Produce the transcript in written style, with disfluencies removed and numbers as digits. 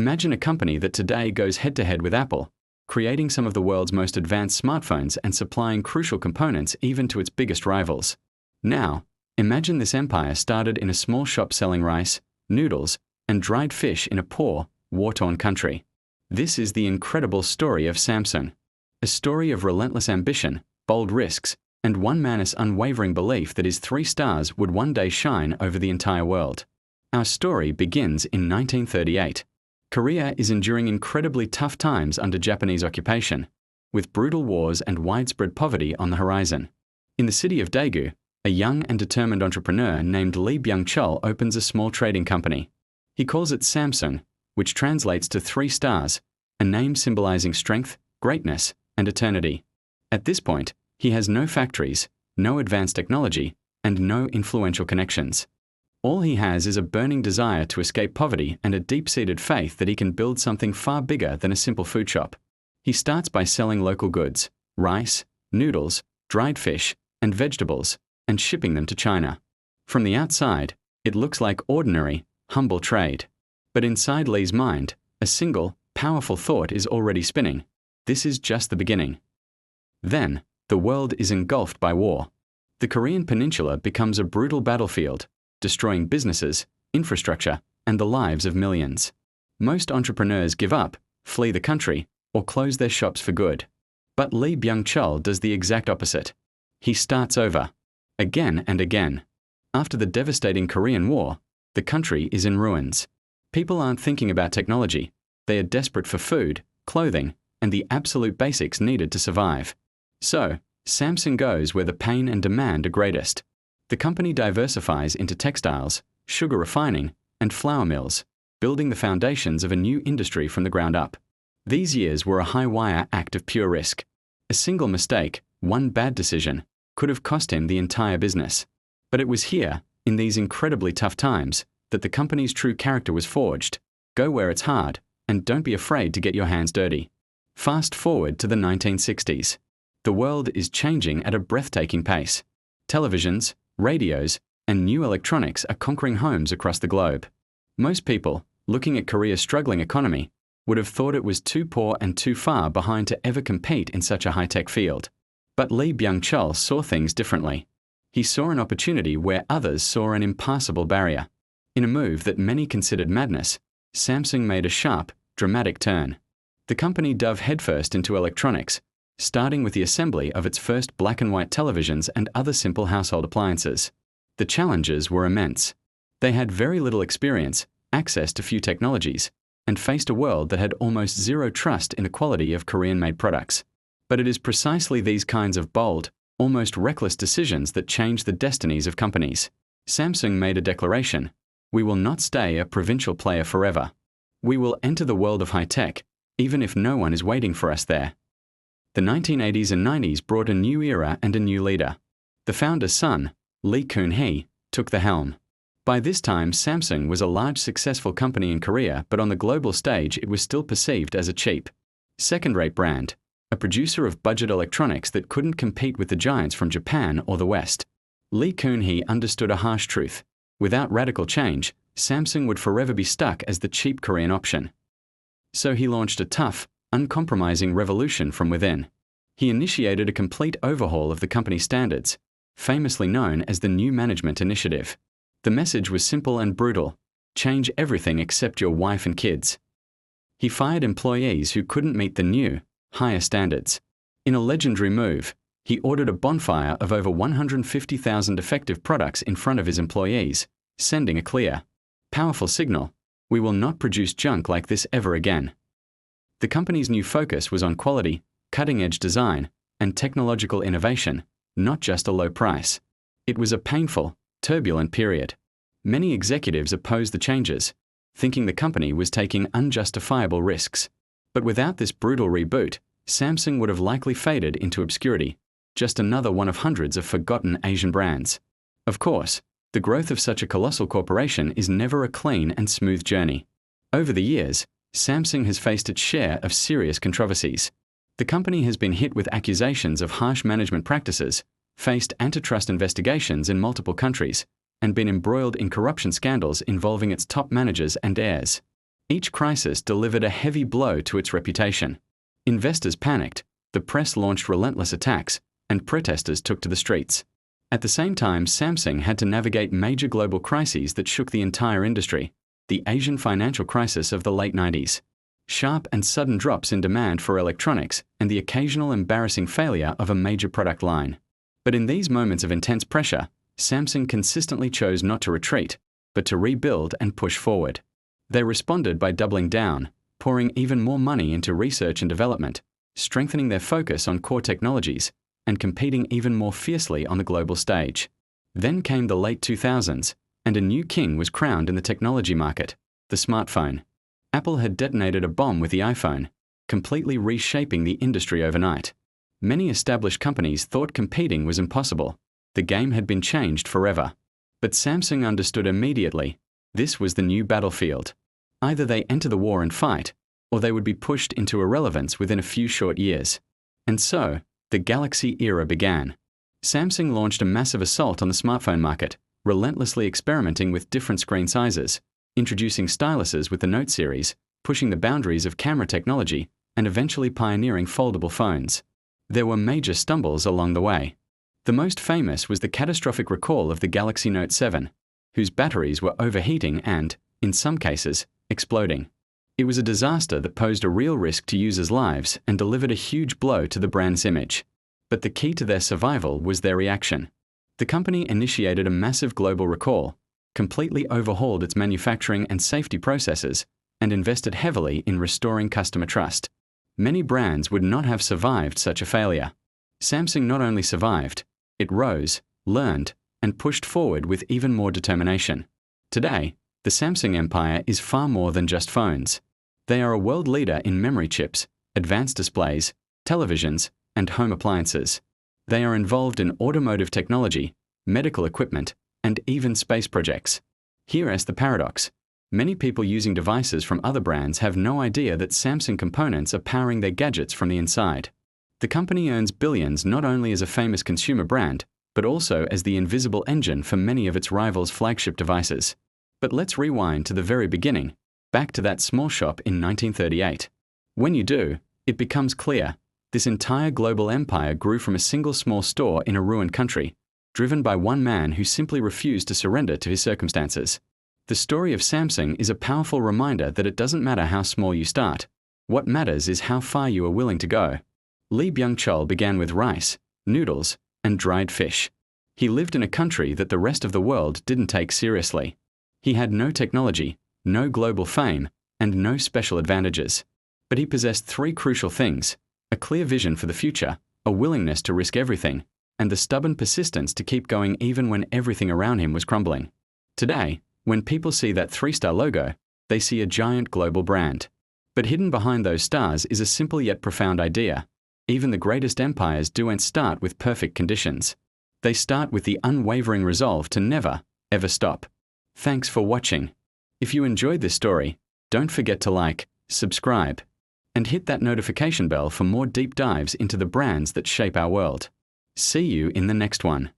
Imagine a company that today goes head-to-head with Apple, creating some of the world's most advanced smartphones and supplying crucial components even to its biggest rivals. Now, imagine this empire started in a small shop selling rice, noodles, and dried fish in a poor, war-torn country. This is the incredible story of Samsung. A story of relentless ambition, bold risks, and one man's unwavering belief that his 3 stars would one day shine over the entire world. Our story begins in 1938. Korea is enduring incredibly tough times under Japanese occupation, with brutal wars and widespread poverty on the horizon. In the city of Daegu, a young and determined entrepreneur named Lee Byung-chul opens a small trading company. He calls it Samsung, which translates to 3 stars, a name symbolizing strength, greatness, and eternity. At this point, he has no factories, no advanced technology, and no influential connections. All he has is a burning desire to escape poverty and a deep-seated faith that he can build something far bigger than a simple food shop. He starts by selling local goods, rice, noodles, dried fish, and vegetables, and shipping them to China. From the outside, it looks like ordinary, humble trade. But inside Lee's mind, a single, powerful thought is already spinning. This is just the beginning. Then, the world is engulfed by war. The Korean peninsula becomes a brutal battlefield, destroying businesses, infrastructure, and the lives of millions. Most entrepreneurs give up, flee the country, or close their shops for good. But Lee Byung-chul does the exact opposite. He starts over, again and again. After the devastating Korean War, the country is in ruins. People aren't thinking about technology. They are desperate for food, clothing, and the absolute basics needed to survive. So, Samsung goes where the pain and demand are greatest. The company diversifies into textiles, sugar refining, and flour mills, building the foundations of a new industry from the ground up. These years were a high-wire act of pure risk. A single mistake, one bad decision, could have cost him the entire business. But it was here, in these incredibly tough times, that the company's true character was forged. Go where it's hard, and don't be afraid to get your hands dirty. Fast forward to the 1960s. The world is changing at a breathtaking pace. Televisions, radios, and new electronics are conquering homes across the globe. Most people, looking at Korea's struggling economy, would have thought it was too poor and too far behind to ever compete in such a high-tech field. But Lee Byung-chul saw things differently. He saw an opportunity where others saw an impassable barrier. In a move that many considered madness, Samsung made a sharp, dramatic turn. The company dove headfirst into electronics, starting with the assembly of its first black and white televisions and other simple household appliances. The challenges were immense. They had very little experience, access to few technologies, and faced a world that had almost zero trust in the quality of Korean-made products. But it is precisely these kinds of bold, almost reckless decisions that change the destinies of companies. Samsung made a declaration: "We will not stay a provincial player forever. We will enter the world of high-tech, even if no one is waiting for us there." The 1980s and 90s brought a new era and a new leader. The founder's son, Kun-hee, took the helm. By this time, Samsung was a large successful company in Korea, but on the global stage it was still perceived as a cheap, second-rate brand, a producer of budget electronics that couldn't compete with the giants from Japan or the West. Kun-hee understood a harsh truth. Without radical change, Samsung would forever be stuck as the cheap Korean option. So he launched a tough, uncompromising revolution from within. He initiated a complete overhaul of the company's standards, famously known as the New Management Initiative. The message was simple and brutal: change everything except your wife and kids. He fired employees who couldn't meet the new, higher standards. In a legendary move, he ordered a bonfire of over 150,000 defective products in front of his employees, sending a clear, powerful signal: we will not produce junk like this ever again. The company's new focus was on quality, cutting-edge design, and technological innovation, not just a low price. It was a painful, turbulent period. Many executives opposed the changes, thinking the company was taking unjustifiable risks. But without this brutal reboot, Samsung would have likely faded into obscurity, just another one of hundreds of forgotten Asian brands. Of course, the growth of such a colossal corporation is never a clean and smooth journey. Over the years, Samsung has faced its share of serious controversies. The company has been hit with accusations of harsh management practices, faced antitrust investigations in multiple countries, and been embroiled in corruption scandals involving its top managers and heirs. Each crisis delivered a heavy blow to its reputation. Investors panicked, the press launched relentless attacks, and protesters took to the streets. At the same time, Samsung had to navigate major global crises that shook the entire industry. The Asian financial crisis of the late 90s, sharp and sudden drops in demand for electronics, and the occasional embarrassing failure of a major product line. But in these moments of intense pressure, Samsung consistently chose not to retreat, but to rebuild and push forward. They responded by doubling down, pouring even more money into research and development, strengthening their focus on core technologies, and competing even more fiercely on the global stage. Then came the late 2000s, and a new king was crowned in the technology market, the smartphone. Apple had detonated a bomb with the iPhone, completely reshaping the industry overnight. Many established companies thought competing was impossible. The game had been changed forever. But Samsung understood immediately, this was the new battlefield. Either they enter the war and fight, or they would be pushed into irrelevance within a few short years. And so, the Galaxy era began. Samsung launched a massive assault on the smartphone market, relentlessly experimenting with different screen sizes, introducing styluses with the Note series, pushing the boundaries of camera technology, and eventually pioneering foldable phones. There were major stumbles along the way. The most famous was the catastrophic recall of the Galaxy Note 7, whose batteries were overheating and, in some cases, exploding. It was a disaster that posed a real risk to users' lives and delivered a huge blow to the brand's image. But the key to their survival was their reaction. The company initiated a massive global recall, completely overhauled its manufacturing and safety processes, and invested heavily in restoring customer trust. Many brands would not have survived such a failure. Samsung not only survived, it rose, learned, and pushed forward with even more determination. Today, the Samsung empire is far more than just phones. They are a world leader in memory chips, advanced displays, televisions, and home appliances. They are involved in automotive technology, medical equipment, and even space projects. Here's the paradox. Many people using devices from other brands have no idea that Samsung components are powering their gadgets from the inside. The company earns billions not only as a famous consumer brand, but also as the invisible engine for many of its rivals' flagship devices. But let's rewind to the very beginning, back to that small shop in 1938. When you do, it becomes clear, this entire global empire grew from a single small store in a ruined country, driven by one man who simply refused to surrender to his circumstances. The story of Samsung is a powerful reminder that it doesn't matter how small you start. What matters is how far you are willing to go. Lee Byung-chul began with rice, noodles, and dried fish. He lived in a country that the rest of the world didn't take seriously. He had no technology, no global fame, and no special advantages. But he possessed three crucial things: a clear vision for the future, a willingness to risk everything, and the stubborn persistence to keep going even when everything around him was crumbling. Today, when people see that 3-star logo, they see a giant global brand. But hidden behind those stars is a simple yet profound idea. Even the greatest empires don't start with perfect conditions. They start with the unwavering resolve to never, ever stop. Thanks for watching. If you enjoyed this story, don't forget to like, subscribe, and hit that notification bell for more deep dives into the brands that shape our world. See you in the next one.